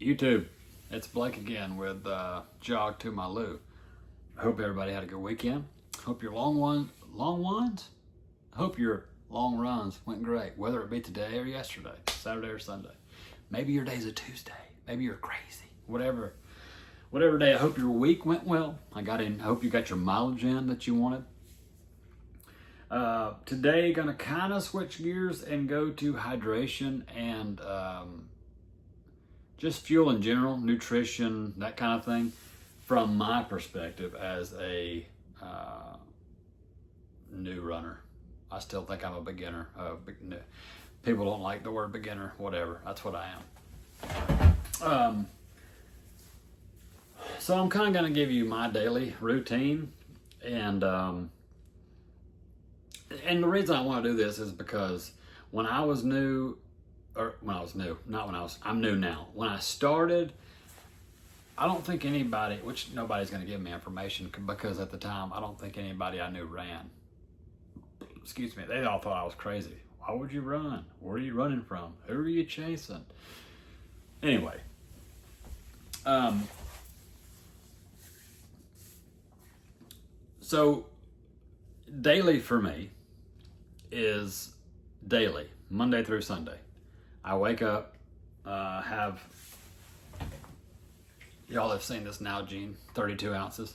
YouTube, it's Blake again with Jog to My Lou. I hope everybody had a good weekend. Hope your long ones. Hope your long runs went great, whether it be today or yesterday, Saturday or Sunday. Maybe your day's a Tuesday. Maybe you're crazy. Whatever day. I hope your week went well. I hope you got your mileage in that you wanted. Today, gonna kind of switch gears and go to hydration and just fuel in general, nutrition, that kind of thing, from my perspective as a new runner. I still think I'm a beginner. People don't like the word beginner, whatever. That's what I am. So I'm kind of going to give you my daily routine, and the reason I want to do this is because when I was new, I'm new now. When I started, I don't think anybody, which nobody's going to give me information because at the time, I don't think anybody I knew ran. Excuse me, they all thought I was crazy. Why would you run? Where are you running from? Who are you chasing? Anyway, so daily for me is daily, Monday through Sunday. I wake up, y'all have seen this Nalgene, 32 ounces.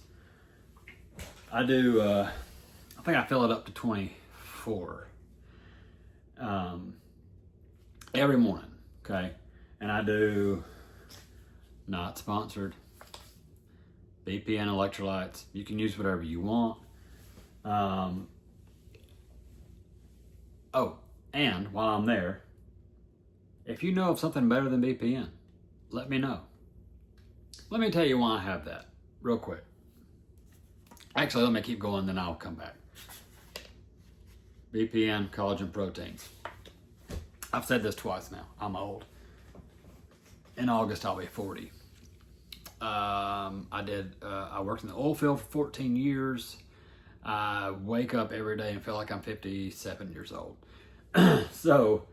I do, I think I fill it up to 24 every morning, okay? And I do, not sponsored, BPN electrolytes. You can use whatever you want. And while I'm there, if you know of something better than BPN, let me know. Let me tell you why I have that real quick. Actually, let me keep going, then I'll come back. BPN, collagen proteins. I've said this twice now. I'm old. In August, I'll be 40. I worked in the oil field for 14 years. I wake up every day and feel like I'm 57 years old. So,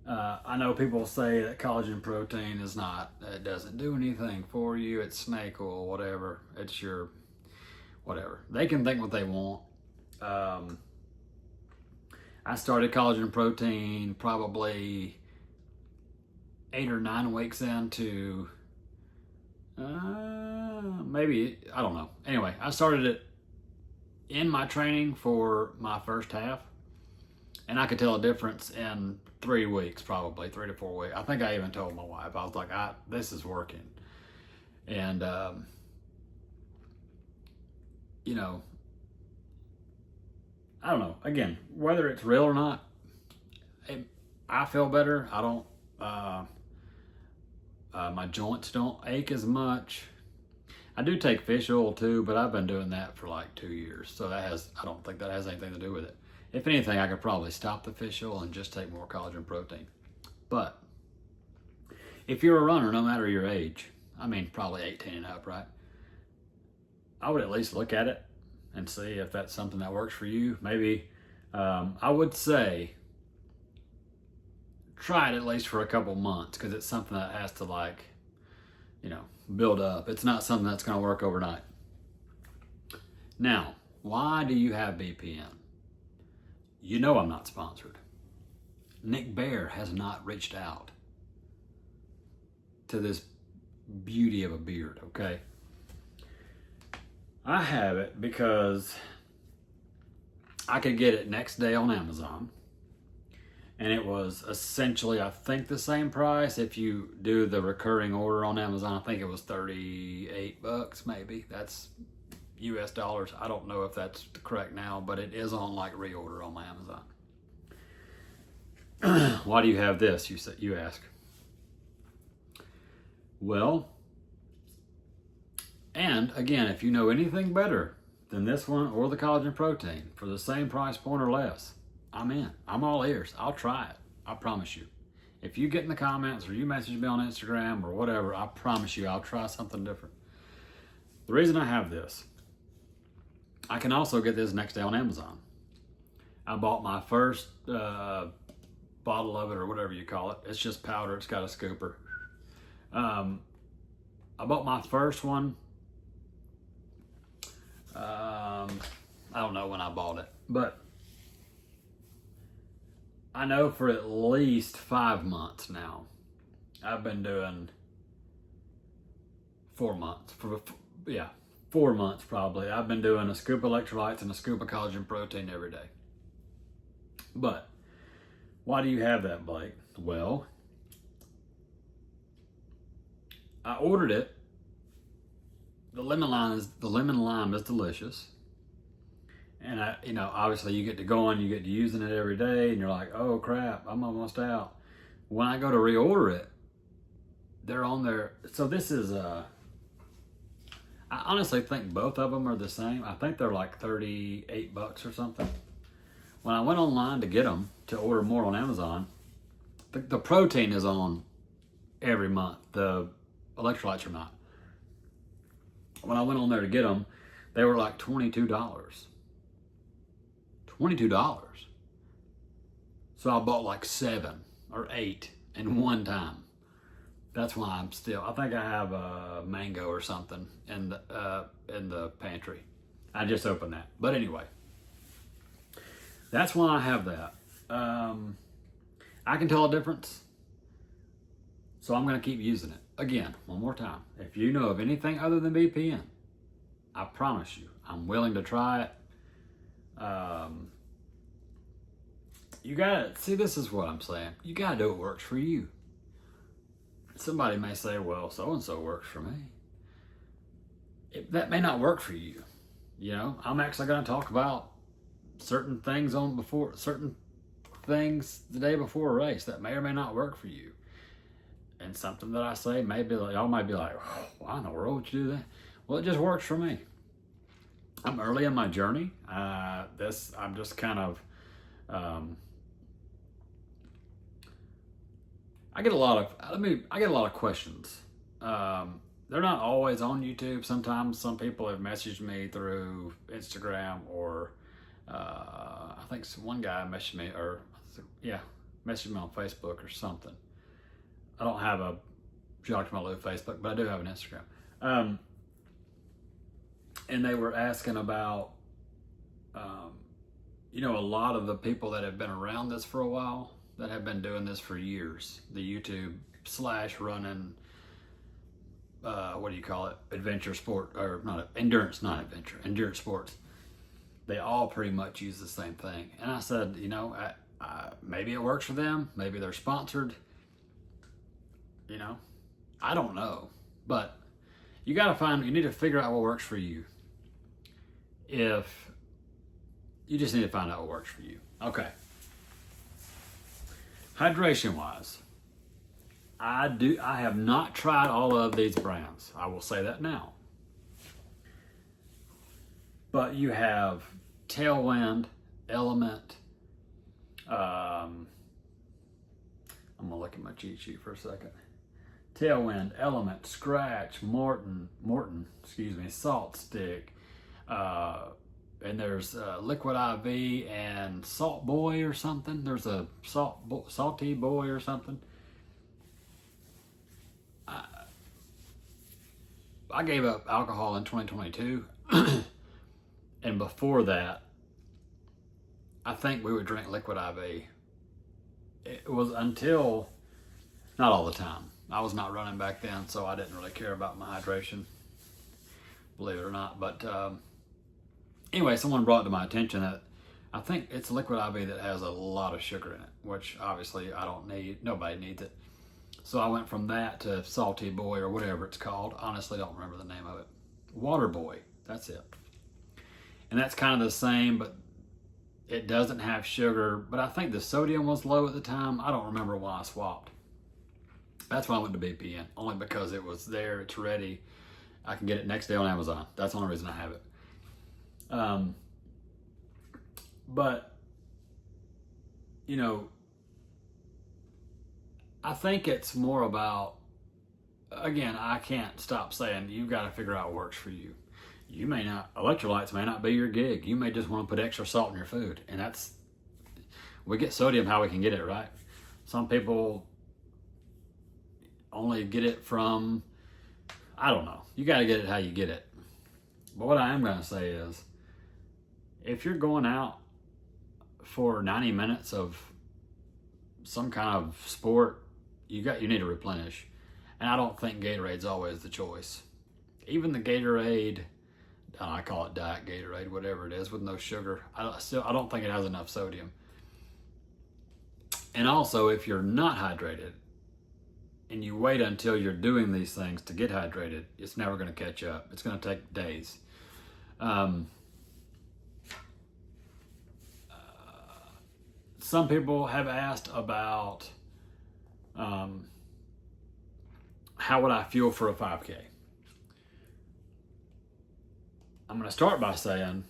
I know people say that collagen protein it doesn't do anything for you. It's snake oil, whatever. It's your, whatever. They can think what they want. I started collagen protein probably 8 or 9 weeks into, maybe, I don't know. Anyway, I started it in my training for my first half. And I could tell a difference in 3 weeks, probably 3 to 4 weeks. I think I even told my wife, I was like, this is working. And, I don't know. Again, whether it's real or not, I feel better. I don't, my joints don't ache as much. I do take fish oil too, but I've been doing that for like 2 years. So I don't think that has anything to do with it. If anything, I could probably stop the fish oil and just take more collagen protein. But if you're a runner, no matter your age, I mean, probably 18 and up, right? I would at least look at it and see if that's something that works for you. Maybe, I would say, try it at least for a couple months because it's something that has to build up. It's not something that's going to work overnight. Now, why do you have BPN? You know I'm not sponsored. Nick Bare has not reached out to this beauty of a beard, okay? I have it because I could get it next day on Amazon. And it was essentially, I think, the same price. If you do the recurring order on Amazon, I think it was $38 maybe. That's US dollars. I don't know if that's correct now, but it is on like reorder on my Amazon. Why do you have this? You ask. Well, and again, if you know anything better than this one or the collagen protein for the same price point or less, I'm in. I'm all ears. I'll try it. I promise you. If you get in the comments or you message me on Instagram or whatever, I promise you I'll try something different. The reason I have this, I can also get this next day on Amazon. I bought my first bottle of it or whatever you call it. It's just powder. It's got a scooper. I bought my first one. I don't know when I bought it, but I know for at least 5 months now, I've been doing 4 months. 4 months probably. I've been doing a scoop of electrolytes and a scoop of collagen protein every day. But why do you have that, Blake? Well, I ordered it. The lemon lime is delicious. And obviously you get to going, you get to using it every day, and you're like, oh crap, I'm almost out. When I go to reorder it, they're on there. So this is I honestly think both of them are the same. I think they're like $38 or something. When I went online to get them, to order more on Amazon, the protein is on every month. The electrolytes are not. When I went on there to get them, they were like $22. $22. So I bought like 7 or 8 in one time. That's why I think I have a mango or something in the pantry. I just opened that. But anyway, that's why I have that. I can tell a difference. So I'm going to keep using it. Again, one more time. If you know of anything other than BPN, I promise you, I'm willing to try it. You gotta see, this is what I'm saying. You gotta do what works for you. Somebody may say, well, so-and-so works for me. That may not work for you. I'm actually going to talk about certain things the day before a race that may or may not work for you. And something that I say, y'all might be like, oh, why in the world would you do that? Well, it just works for me. I'm early in my journey. I'm just kind of, I get a lot of questions. They're not always on YouTube. Sometimes some people have messaged me through Instagram or I think one guy messaged me on Facebook or something. I don't have a Dr. Malou Facebook, but I do have an Instagram. And they were asking about, a lot of the people that have been around this for a while, that have been doing this for years, the YouTube / running, adventure sport, or endurance sports. They all pretty much use the same thing. And I said, maybe it works for them. Maybe they're sponsored. I don't know. But you need to figure out what works for you. You just need to find out what works for you. Okay. Hydration wise, I have not tried all of these brands. I will say that now. But you have Tailwind, Element. I'm gonna look at my cheat sheet for a second. Tailwind, Element, Scratch, Morton, Salt Stick, and there's Liquid IV and Salt Boy or something. There's a Salty Boy or something. I gave up alcohol in 2022, and before that, I think we would drink Liquid IV. It was until, not all the time. I was not running back then, so I didn't really care about my hydration, believe it or not. But anyway, someone brought to my attention that I think it's Liquid IV that has a lot of sugar in it, which obviously I don't need. Nobody needs it. So I went from that to Salty Boy or whatever it's called. Honestly, don't remember the name of it. Water Boy, that's it. And that's kind of the same, but it doesn't have sugar. But I think the sodium was low at the time. I don't remember why I swapped. That's why I went to BPN, only because it was there, it's ready. I can get it next day on Amazon. That's the only reason I have it. But, I think it's more about, again, I can't stop saying you've got to figure out what works for you. Electrolytes may not be your gig. You may just want to put extra salt in your food. And we get sodium how we can get it, right? Some people, only get it from, I don't know. You got to get it how you get it. But what I am going to say is, if you're going out for 90 minutes of some kind of sport, you need to replenish. And I don't think Gatorade's always the choice. Even the Gatorade, I call it Diet Gatorade, whatever it is, with no sugar, I don't think it has enough sodium. And also, if you're not hydrated and you wait until you're doing these things to get hydrated, it's never going to catch up. It's going to take days. Some people have asked about how would I feel for a 5K? I'm going to start by saying,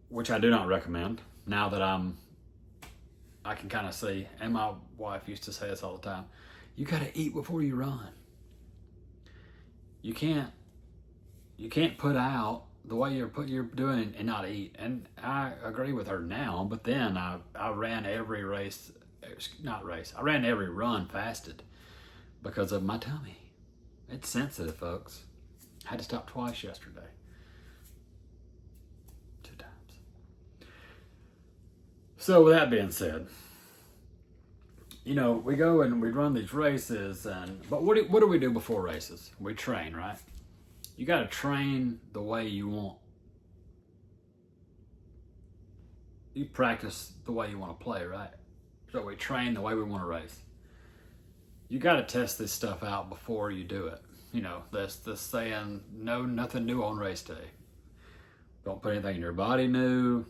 which I do not recommend, now that I can kind of see, and my wife used to say this all the time, you got to eat before you run. You can't put out the way you're doing and not eat. And I agree with her now, but then I ran every I ran every run fasted because of my tummy. It's sensitive, folks. I had to stop twice yesterday. 2 times. So with that being said, we go and we run these races, but what do we do before races? We train, right? You got to train the way you want. You practice the way you want to play, right? So we train the way we want to race. You got to test this stuff out before you do it. That's the saying, no, nothing new on race day. Don't put anything in your body new.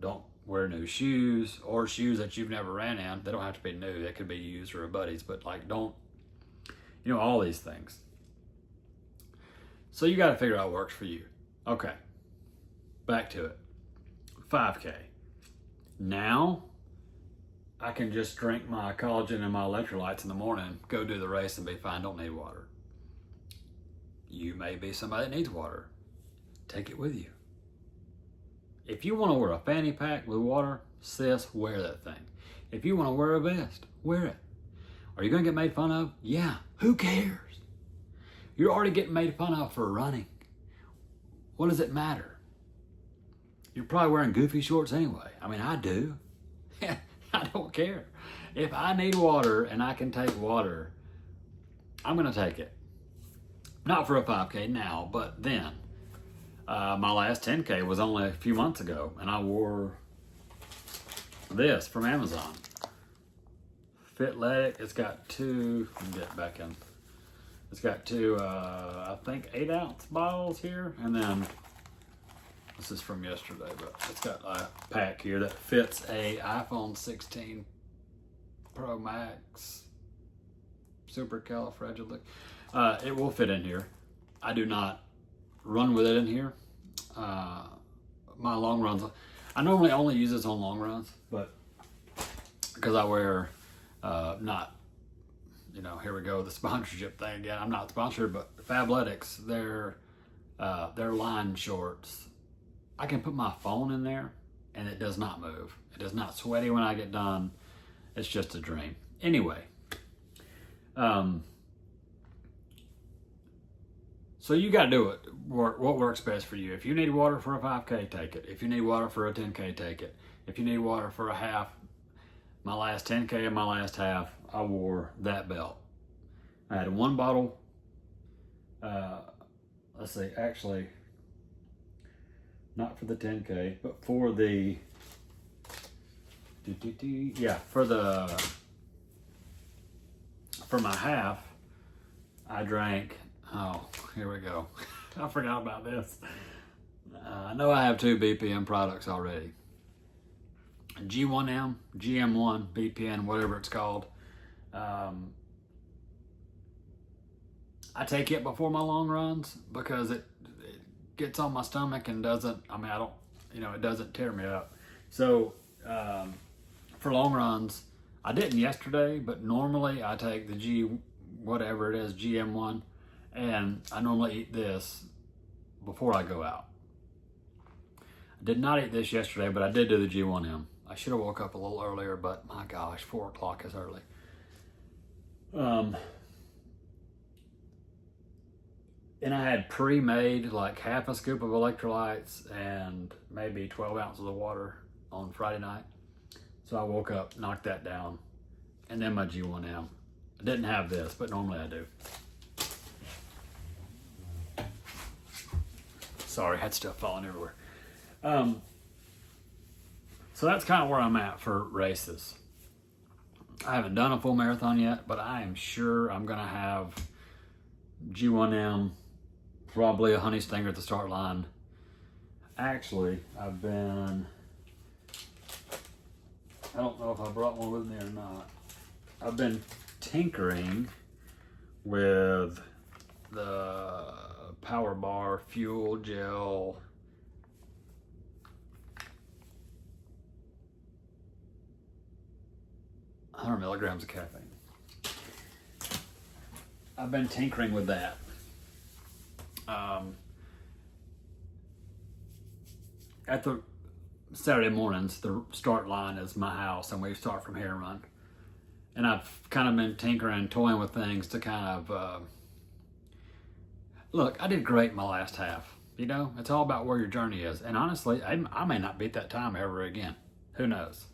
Don't wear new shoes or shoes that you've never ran in. They don't have to be new. They could be used or a buddy's, but don't, all these things. So you got to figure out what works for you. Okay, back to it. 5K. Now, I can just drink my collagen and my electrolytes in the morning, go do the race and be fine, don't need water. You may be somebody that needs water. Take it with you. If you want to wear a fanny pack with water, sis, wear that thing. If you want to wear a vest, wear it. Are you going to get made fun of? Yeah, who cares? You're already getting made fun of for running. What does it matter? You're probably wearing goofy shorts anyway. I mean, I do. I don't care. If I need water and I can take water, I'm going to take it. Not for a 5K now, but then. My last 10K was only a few months ago, and I wore this from Amazon. Fitletic. It's got two, let me get back in. It's got two, I think 8-ounce bottles here, and then this is from yesterday, but it's got a pack here that fits a iPhone 16 Pro Max supercalifragilistic. It will fit in here. I do not run with it in here. My long runs, I normally only use this on long runs, but because I wear not, here we go, the sponsorship thing again. I'm not sponsored, but Fabletics, their line shorts, I can put my phone in there and it does not move. It is not sweaty when I get done. It's just a dream. Anyway, so you got to do it. What works best for you. If you need water for a 5K, take it. If you need water for a 10K, take it. If you need water for a half, my last 10K and my last half, I wore that belt. I had one bottle. Let's see, actually, not for the 10K, but for the, for my half, I drank, here we go. I forgot about this. I know I have 2 BPM products already. G1M, GM1, BPN, whatever it's called. I take it before my long runs because it gets on my stomach and doesn't, it doesn't tear me up. So for long runs, I didn't yesterday, but normally I take the GM1, and I normally eat this before I go out. I did not eat this yesterday, but I did do the G1M. I should have woke up a little earlier, but my gosh, 4 o'clock is early. Um, and I had pre-made like half a scoop of electrolytes and maybe 12 ounces of water on Friday night. So I woke up, knocked that down, and then my G1M. I didn't have this, but normally I do. Sorry, I had stuff falling everywhere. So that's kind of where I'm at for races. I haven't done a full marathon yet, but I am sure I'm going to have G1M, probably a honey stinger at the start line. Actually, I don't know if I brought one with me or not. I've been tinkering with the Power Bar Fuel Gel 100 milligrams of caffeine. I've been tinkering with that. At the Saturday mornings, the start line is my house, and we start from here and run. And I've kind of been tinkering, toying with things to kind of look. I did great in my last half. You know, it's all about where your journey is. And honestly, I may not beat that time ever again. Who knows?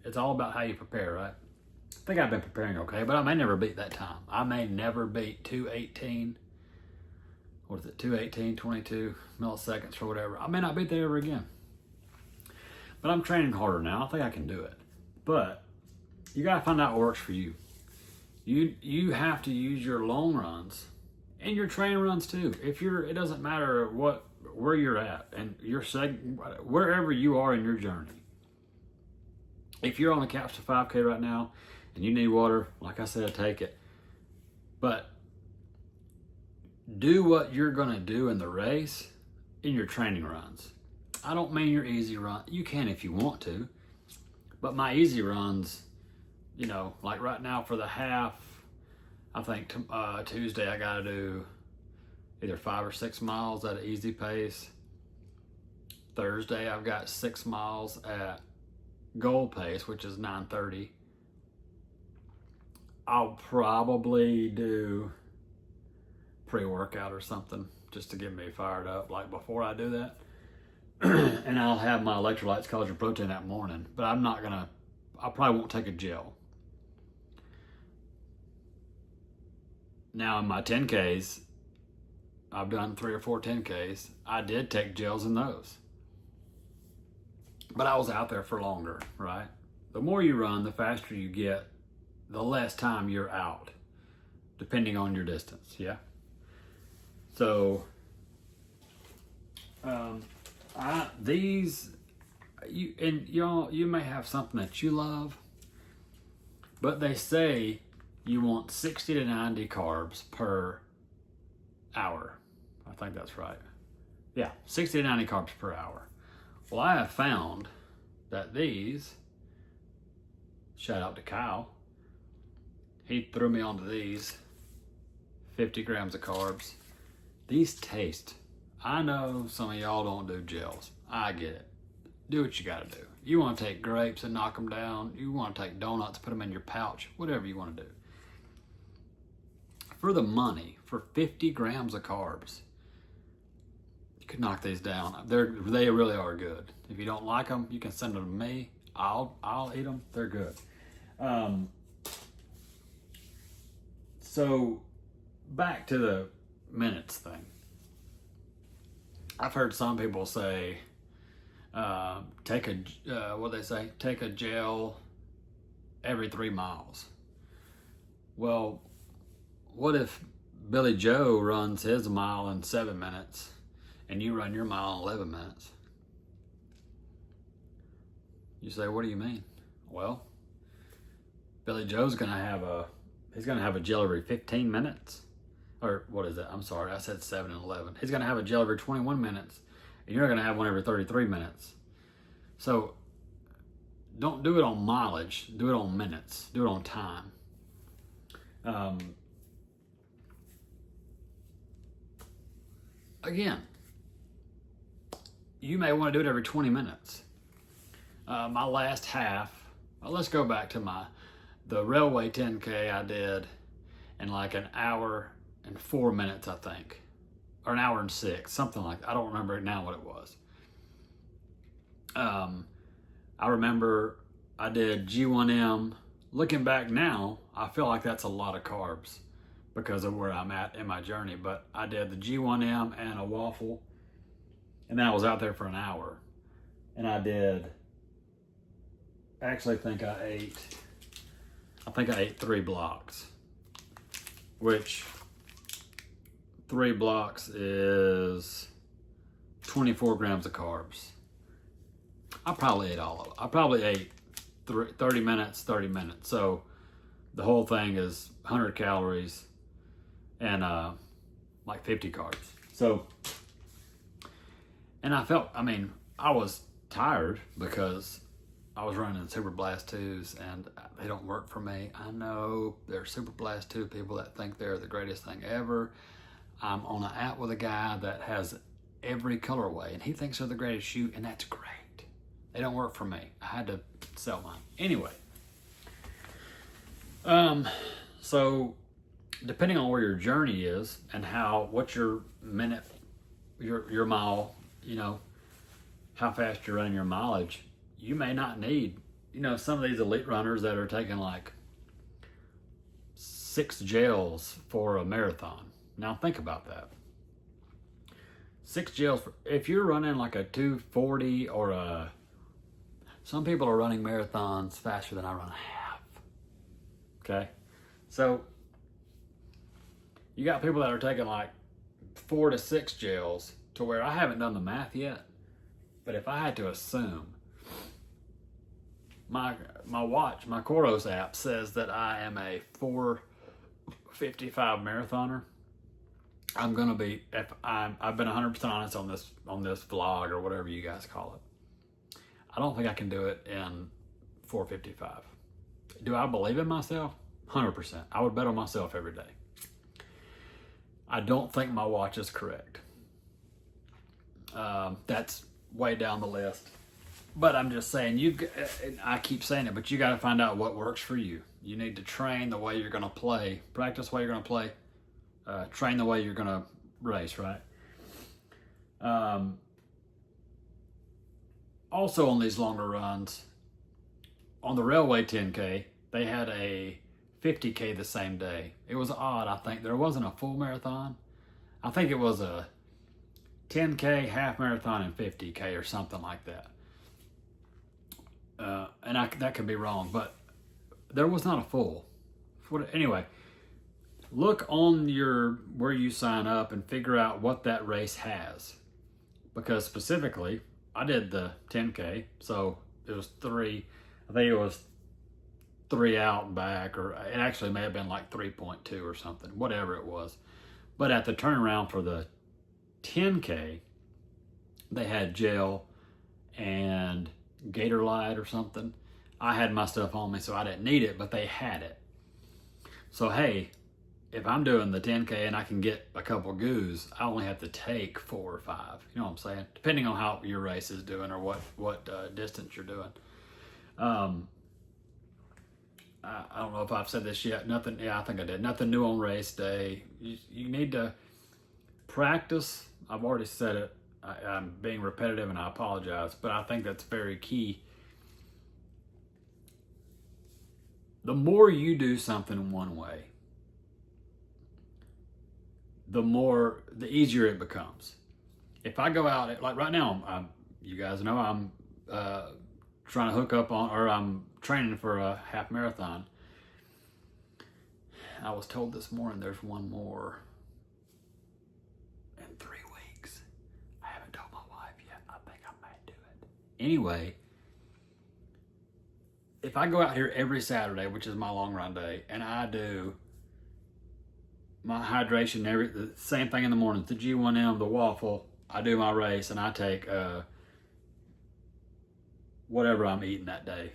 It's all about how you prepare, right? I think I've been preparing okay, but I may never beat that time. I may never beat 2:18. What is it? 2:18, 22 milliseconds or whatever. I may not beat that ever again. But I'm training harder now. I think I can do it. But you got to find out what works for you. You have to use your long runs and your train runs too. It doesn't matter where you're at and wherever you are in your journey. If you're on the Capsule 5K right now and you need water, like I said, take it. But do what you're gonna do in the race in your training runs. I don't mean your easy run. You can if you want to, but my easy runs, you know, like right now for the half, I think Tuesday I gotta do either 5 or 6 miles at an easy pace. Thursday I've got 6 miles at goal pace, which is 9:30. I'll probably do pre-workout or something just to get me fired up like before I do that. And I'll have my electrolytes, collagen, protein that morning, but I probably won't take a gel. Now in my 10Ks, I've done 3 or 4 10Ks. I did take gels in those, but I was out there for longer, right? The more you run, the faster you get, the less time you're out, depending on your distance, yeah? So, you may have something that you love, but they say you want 60 to 90 carbs per hour. I think that's right. Yeah, 60 to 90 carbs per hour. Well, I have found that these, shout out to Kyle, he threw me onto these, 50 grams of carbs. These taste, I know some of y'all don't do gels. I get it. Do what you gotta do. You wanna take grapes and knock them down. You wanna take donuts, put them in your pouch, whatever you wanna do. For the money, for 50 grams of carbs, you could knock these down. They really are good. If you don't like them, you can send them to me. I'll eat them. They're good. So back to the minutes thing. I've heard some people say, take a gel every 3 miles. Well, what if Billy Joe runs his mile in 7 minutes and you run your mile in 11 minutes? You say, what do you mean? Well, Billy Joe's gonna have a gel every 15 minutes. Or what is it? I'm sorry, I said 7 and 11. He's gonna have a gel every 21 minutes, and you're gonna have one every 33 minutes. So don't do it on mileage, do it on minutes, do it on time. Again, you may want to do it every 20 minutes. My last half, let's go back to the railway 10K I did in like an hour and 4 minutes, I think, or an hour and 6, something like that. I don't remember now what it was. I remember I did G1M. Looking back now, I feel like that's a lot of carbs because of where I'm at in my journey. But I did the G1M and a waffle, and then I was out there for an hour. And I actually think I ate 3 blocks, which 3 blocks is 24 grams of carbs. I probably ate all of it. I probably ate 30 minutes. So the whole thing is 100 calories and like 50 carbs. So, and I was tired because I was running Super Blast 2s and they don't work for me. I know there's Super Blast 2 people that think they're the greatest thing ever. I'm on an app with a guy that has every colorway and he thinks they're the greatest shoe, and that's great. They don't work for me. I had to sell mine. Anyway. So depending on where your journey is and what your minute, your mile, how fast you're running your mileage, you may not need, some of these elite runners that are taking like 6 gels for a marathon. Now think about that. 6 gels, if you're running like a 240 or some people are running marathons faster than I run a half. Okay? So you got people that are taking like 4 to 6 gels to where I haven't done the math yet. But if I had to assume, my watch, my Coros app says that I am a 4:55 marathoner. I'm gonna be, I've been 100% honest on this vlog or whatever you guys call it. I don't think I can do it in 4:55. Do I believe in myself? 100%. I would bet on myself every day. I don't think my watch is correct. That's way down the list. But I'm just saying, I keep saying it, but you got to find out what works for you. You need to train the way you're going to play, practice the way you're going to play, train the way you're going to race, right? Also on these longer runs, on the Railway 10K, they had a 50K the same day. It was odd, I think. There wasn't a full marathon. I think it was a 10K, half marathon, and 50K or something like that. And that could be wrong, but there was not a full. Anyway, look on where you sign up and figure out what that race has. Because specifically, I did the 10K, so it was 3. I think it was 3 out and back, or it actually may have been like 3.2 or something, whatever it was. But at the turnaround for the 10K, they had gel and Gatorlyte or something. I had my stuff on me, so I didn't need it, but they had it. So hey, if I'm doing the 10K and I can get a couple goos, I only have to take 4 or 5. You know what I'm saying? Depending on how your race is doing or what distance you're doing. I don't know if I've said this yet. Nothing. Yeah, I think I did. Nothing new on race day. You need to practice. I've already said it. I'm being repetitive and I apologize, but I think that's very key. The more you do something one way, the easier it becomes. If I go out, like right now, you guys know I'm trying to hook up on, or I'm training for a half marathon. I was told this morning there's one more in 3 weeks. I haven't told my wife yet. I think I might do it. Anyway, if I go out here every Saturday, which is my long run day, and I do my hydration, the same thing in the morning, the G1M, the waffle, I do my race, and I take whatever I'm eating that day.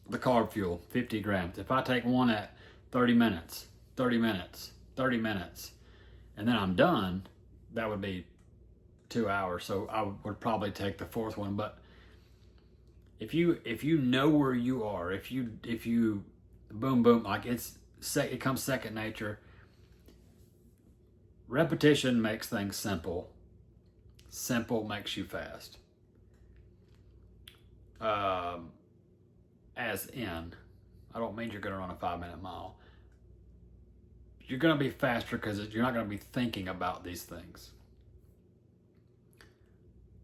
The carb fuel, 50 grams. If I take one at 30 minutes, 30 minutes, 30 minutes, and then I'm done, that would be 2 hours. So I would probably take the 4th one. But if you know where you are, if you boom, like it's it comes second nature. Repetition makes things simple. Simple makes you fast. As in, I don't mean you're going to run a 5-minute mile. You're going to be faster because you're not going to be thinking about these things.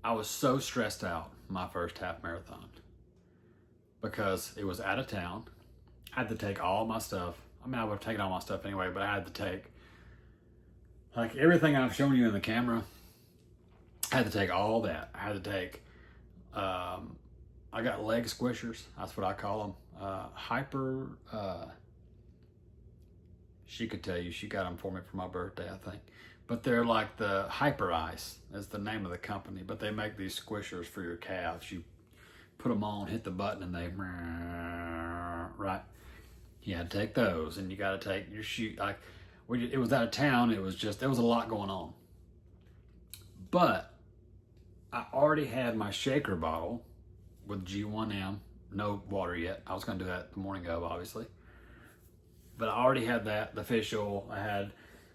I was so stressed out my first half marathon because it was out of town. I had to take all my stuff. I mean, I would have taken all my stuff anyway, but I had to take, like, everything I've shown you in the camera. I had to take all that. I had to take, I got leg squishers. That's what I call them. She could tell you, she got them for me for my birthday, I think. But they're like the Hyper Ice is the name of the company. But they make these squishers for your calves. You put them on, hit the button, and they, right? You had to take those, and you got to take your shoe. Like, it was out of town. It was just, there was a lot going on. But I already had my shaker bottle with G1M, no water yet. I was going to do that the morning of, obviously. But I already had that, the fish oil. I had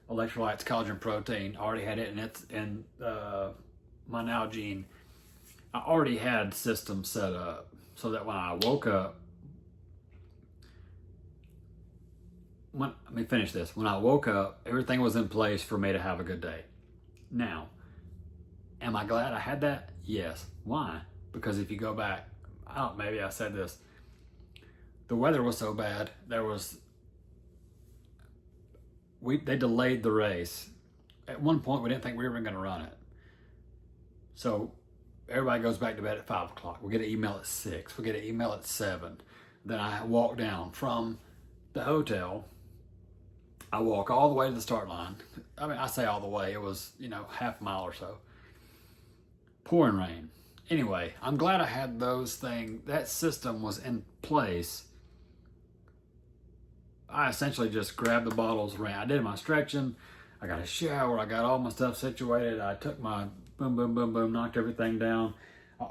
electrolytes, collagen, protein. I already had it, and it's in my Nalgene. I already had systems set up so that when I woke up, let me finish this. When I woke up, everything was in place for me to have a good day. Now, am I glad I had that? Yes. Why? Because if you go back, maybe I said this. The weather was so bad. They delayed the race. At one point, we didn't think we were even going to run it. So everybody goes back to bed at 5 o'clock. We get an email at 6. We get an email at 7. Then I walk down from the hotel. I walk all the way to the start line. I mean, I say all the way. It was, half a mile or so. Pouring rain. Anyway, I'm glad I had those things. That system was in place. I essentially just grabbed the bottles, I did my stretching, I got a shower, I got all my stuff situated, I took my boom, boom, boom, boom, knocked everything down. I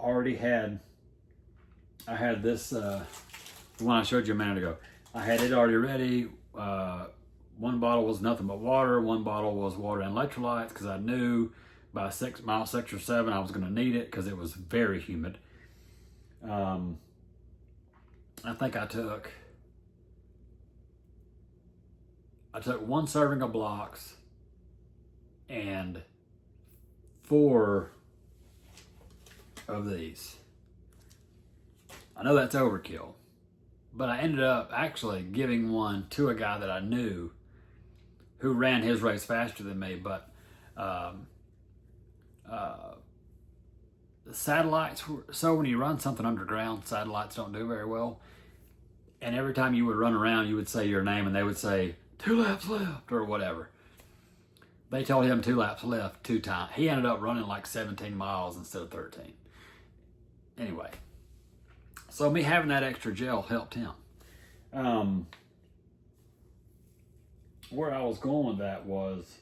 had this, the one I showed you a minute ago. I had it already ready. One bottle was nothing but water, one bottle was water and electrolytes, because I knew by mile 6 or 7 I was going to need it because it was very humid. I think I took 1 serving of blocks and 4 of these. I know that's overkill, but I ended up actually giving one to a guy that I knew who ran his race faster than me, but the satellites so when you run something underground, satellites don't do very well. And every time you would run around, you would say your name and they would say 2 laps left or whatever. They told him 2 laps left 2 times. He ended up running like 17 miles instead of 13. Anyway, so me having that extra gel helped him. Where I was going with that was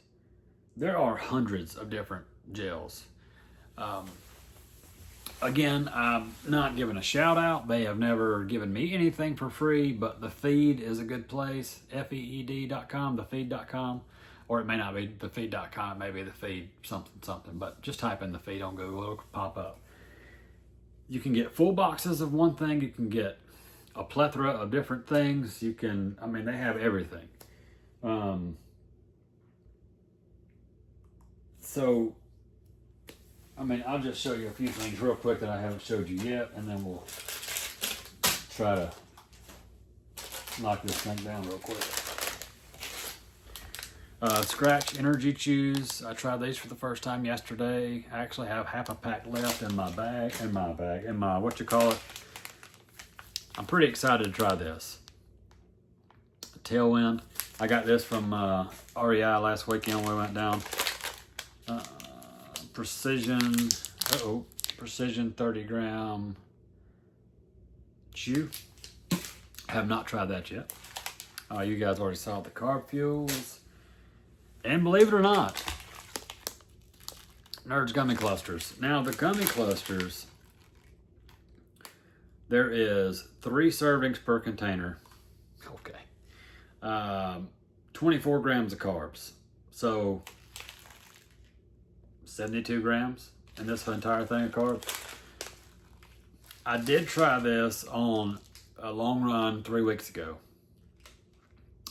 there are hundreds of different gels. Again, I'm not giving a shout out. They have never given me anything for free, but The Feed is a good place. FEED.com, thefeed.com. Or it may not be thefeed.com, it may be the feed something, but just type in The Feed on Google, it'll pop up. You can get full boxes of one thing, you can get a plethora of different things. They have everything. I'll just show you a few things real quick that I haven't showed you yet, and then we'll try to knock this thing down real quick. Scratch Energy Chews. I tried these for the first time yesterday. I actually have half a pack left in my I'm pretty excited to try this. Tailwind. I got this from REI last weekend when we went down. Precision 30 gram chew. Have not tried that yet. You guys already saw the carb fuels. And believe it or not, Nerds gummy clusters. Now the gummy clusters, there is 3 servings per container. Okay. 24 grams of carbs. So 72 grams in this entire thing of carbs. I did try this on a long run 3 weeks ago.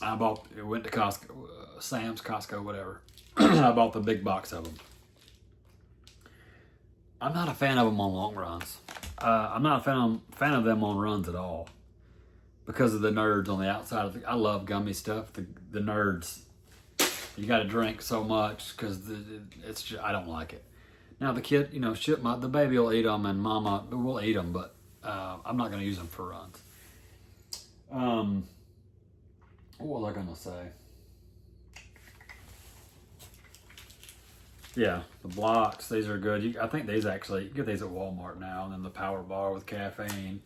Went to Costco, Sam's, Costco, whatever. I bought the big box of them. I'm not a fan of them on long runs. I'm not a fan of them on runs at all because of the nerds on the outside of I love gummy stuff. The nerds, you got to drink so much because I don't like it. Now the kid, the baby will eat them and mama will eat them, but I'm not going to use them for runs. What was I going to say? Yeah, the blocks, these are good. I think these actually, you get these at Walmart now, and then the power bar with caffeine.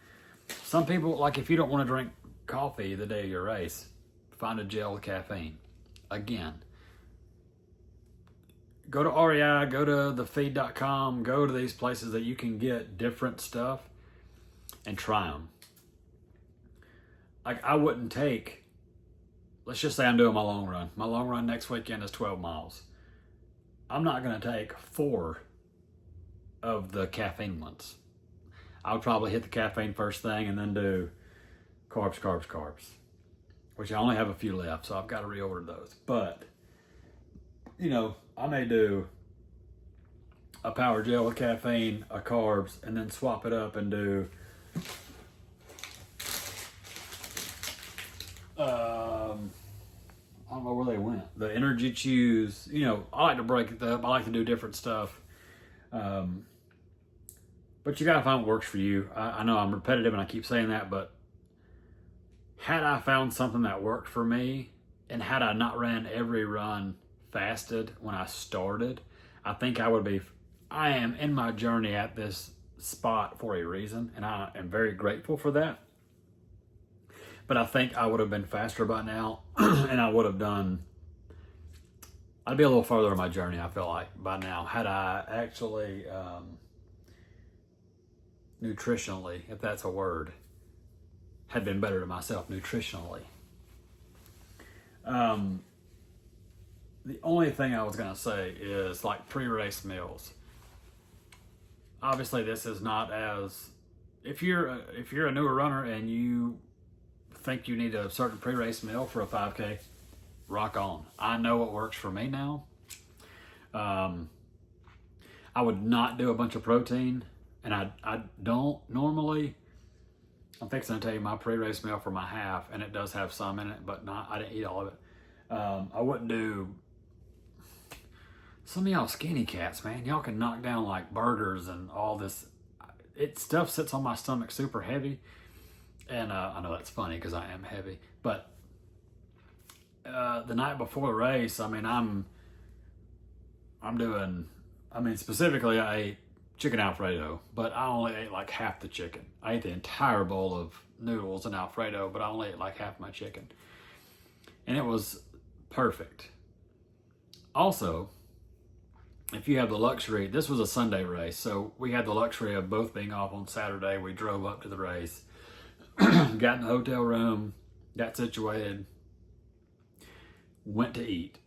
Some people, like if you don't want to drink coffee the day of your race, find a gel with caffeine. Again, go to REI, go to thefeed.com, go to these places that you can get different stuff and try them. Like I wouldn't take, let's just say I'm doing my long run. My long run next weekend is 12 miles. I'm not going to take 4 of the caffeine ones. I would probably hit the caffeine first thing and then do carbs, which I only have a few left, so I've got to reorder those. But, I may do a power gel with caffeine, a carbs, and then swap it up and do I don't know where they went. The Energy Chews, I like to break it up. I like to do different stuff. But you got to find what works for you. I know I'm repetitive and I keep saying that, but had I found something that worked for me and had I not ran every run fasted when I started, I think I am in my journey at this spot for a reason, and I am very grateful for that. But I think I would have been faster by now, and I'd be a little further in my journey, I feel like, by now, had I actually, nutritionally, if that's a word, had been better to myself nutritionally. The only thing I was going to say is like pre-race meals. Obviously, this is not as, if you're a newer runner and you think you need a certain pre-race meal for a 5K, rock on. I know what works for me now. I would not do a bunch of protein, and I don't normally. I'm fixing to tell you my pre-race meal for my half, and it does have some in it, but I didn't eat all of it. I wouldn't do. Some of y'all skinny cats, man, y'all can knock down like burgers and all this. Stuff sits on my stomach super heavy. And I know that's funny because I am heavy, but the night before the race, specifically I ate chicken Alfredo, but I only ate like half the chicken. I ate the entire bowl of noodles and Alfredo, but I only ate like half my chicken. And it was perfect. Also, if you have the luxury, this was a Sunday race, so we had the luxury of both being off on Saturday. We drove up to the race. Got in the hotel room, got situated, went to eat.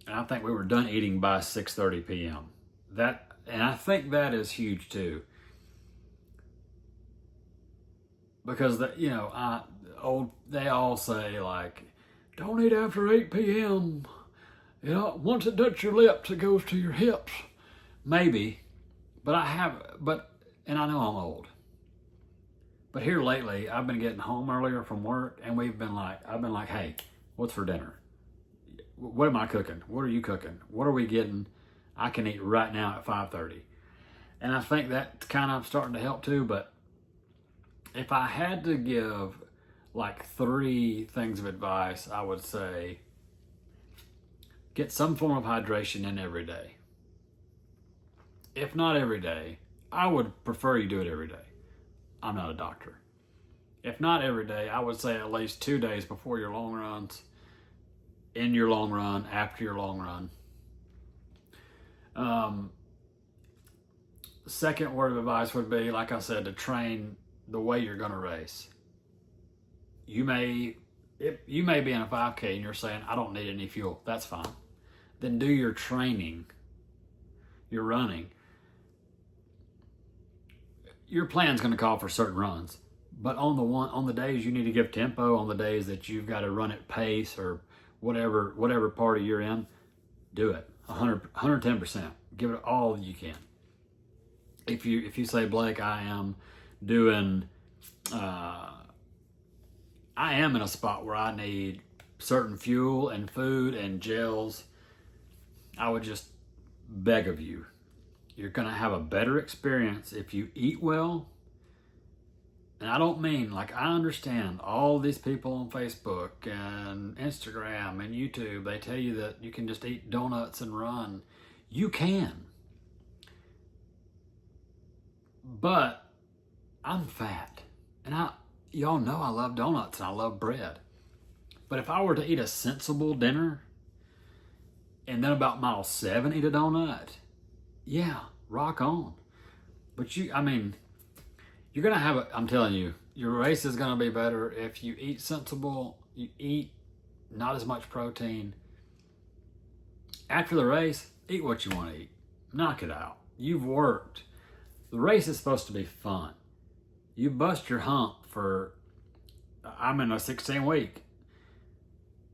And I think we were done eating by 6:30 p.m. And I think that is huge too. Because they all say like, don't eat after 8 p.m. Once it touches your lips, it goes to your hips. Maybe, and I know I'm old. But here lately, I've been getting home earlier from work, and I've been like, hey, what's for dinner? What am I cooking? What are you cooking? What are we getting? I can eat right now at 5:30. And I think that's kind of starting to help too, but if I had to give like 3 things of advice, I would say get some form of hydration in every day. If not every day, I would prefer you do it every day. I'm not a doctor. If not every day, I would say at least 2 days before your long runs, in your long run, after your long run. Second word of advice would be, like I said, to train the way you're going to race. You may if you may be in a 5K and you're saying, I don't need any fuel, that's fine. Then do your training, your running. Your plan's going to call for certain runs, but on the days you need to give tempo, on the days that you've got to run at pace or whatever party you're in, do it 110%. Give it all you can. If you say, Blake, I am in a spot where I need certain fuel and food and gels, I would just beg of you. You're going to have a better experience if you eat well. And I don't mean, like, I understand all these people on Facebook and Instagram and YouTube, they tell you that you can just eat donuts and run. You can. But I'm fat. And y'all know I love donuts and I love bread. But if I were to eat a sensible dinner and then about mile 7 eat a donut, yeah, rock on. But you're going to have I'm telling you, your race is going to be better if you eat sensible, you eat not as much protein. After the race, eat what you want to eat. Knock it out. You've worked. The race is supposed to be fun. You bust your hump I'm in a 16 week.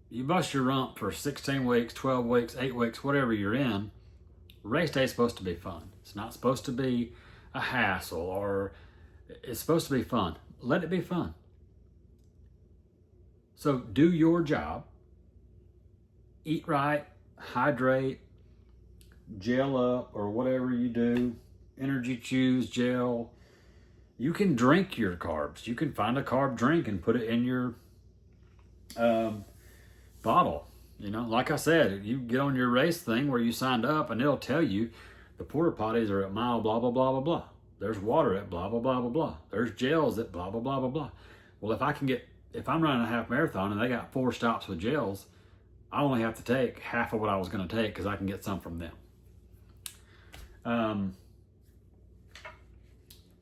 You bust your rump for 16 weeks, 12 weeks, 8 weeks, whatever you're in. Race day is supposed to be fun. It's not supposed to be a hassle, or it's supposed to be fun. Let it be fun. So do your job. Eat right, hydrate, gel up, or whatever you do. Energy chews, gel. You can drink your carbs. You can find a carb drink and put it in your bottle. Like I said, you get on your race thing where you signed up and it'll tell you the porta potties are at mile blah, blah, blah, blah, blah. There's water at blah, blah, blah, blah, blah. There's gels at blah, blah, blah, blah, blah. Well, if I'm running a half marathon and they got 4 stops with gels, I only have to take half of what I was going to take because I can get some from them.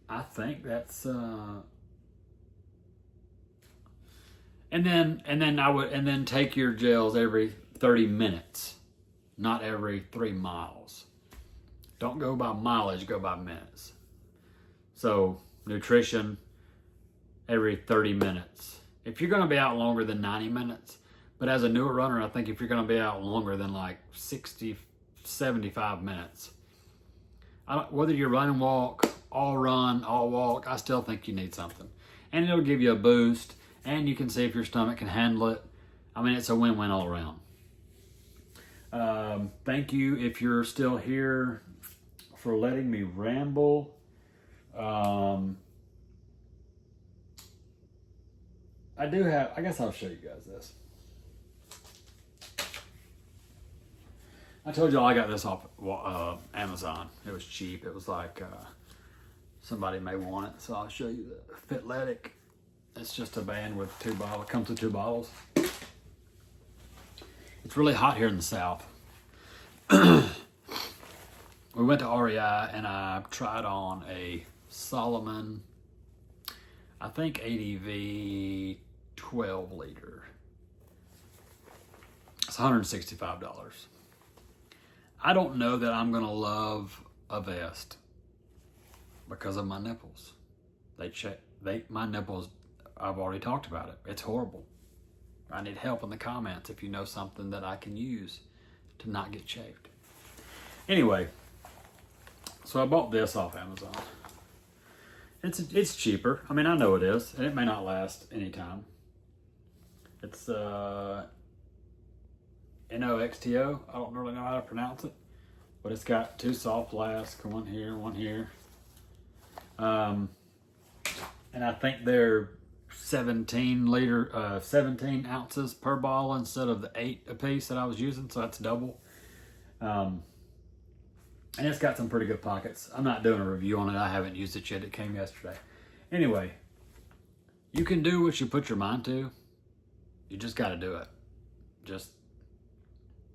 I think that's and then take your gels every 30 minutes, not every 3 miles. Don't go by mileage, go by minutes. So nutrition every 30 minutes. If you're going to be out longer than 90 minutes, but as a newer runner, I think if you're going to be out longer than like 60, 75 minutes, whether you run and walk, all run, all walk, I still think you need something. And it'll give you a boost, and you can see if your stomach can handle it. It's a win-win all around. Thank you if you're still here for letting me ramble. I guess I'll show you guys this. I told y'all I got this off Amazon. It was cheap. It was like somebody may want it, so I'll show you the Fitletic. It's just a band with 2 bottles. It comes with 2 bottles. It's really hot here in the South. We went to REI and I tried on a Salomon, I think ADV 12 liter. It's $165. I don't know that I'm going to love a vest because of my nipples. My nipples, I've already talked about it. It's horrible. I need help in the comments if you know something that I can use to not get chafed. Anyway, so I bought this off Amazon. It's cheaper. I know it is, and it may not last any time. It's NOXTO. I don't really know how to pronounce it, but it's got 2 soft flasks, one here, one here. And I think they're 17 ounces per bottle instead of the 8 apiece that I was using, so that's double. And it's got some pretty good pockets. I'm not doing a review on it. I haven't used it yet. It came yesterday. Anyway, you can do what you put your mind to. You just got to do it.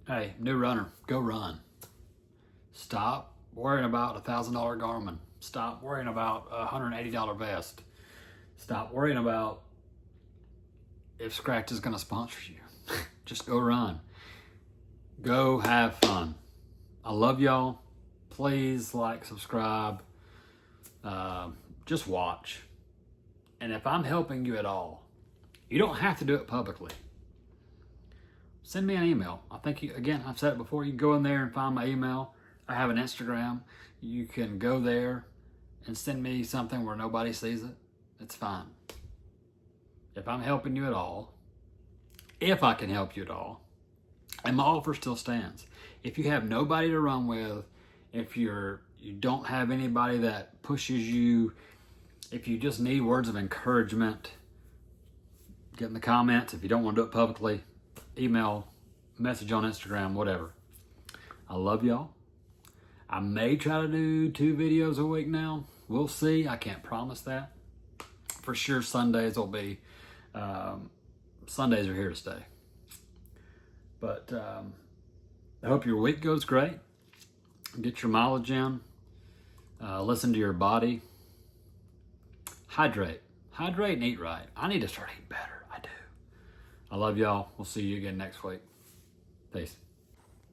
Hey, new runner, go run. Stop worrying about a $1,000 Garmin. Stop worrying about a $180 vest. Stop worrying about if Scratch is going to sponsor you. Just go run. Go have fun. I love y'all. Please like, subscribe. Just watch. And if I'm helping you at all, you don't have to do it publicly. Send me an email. I think, again, I've said it before, you can go in there and find my email. I have an Instagram. You can go there and send me something where nobody sees it. It's fine. If I'm helping you at all, if I can help you at all, and my offer still stands. If you have nobody to run with, if you don't have anybody that pushes you, if you just need words of encouragement, get in the comments. If you don't want to do it publicly, email, message on Instagram, whatever. I love y'all. I may try to do 2 videos a week now. We'll see. I can't promise that. For sure, Sundays will be, Sundays are here to stay. But I hope your week goes great. Get your mileage in. Listen to your body. Hydrate. Hydrate and eat right. I need to start eating better. I do. I love y'all. We'll see you again next week. Peace.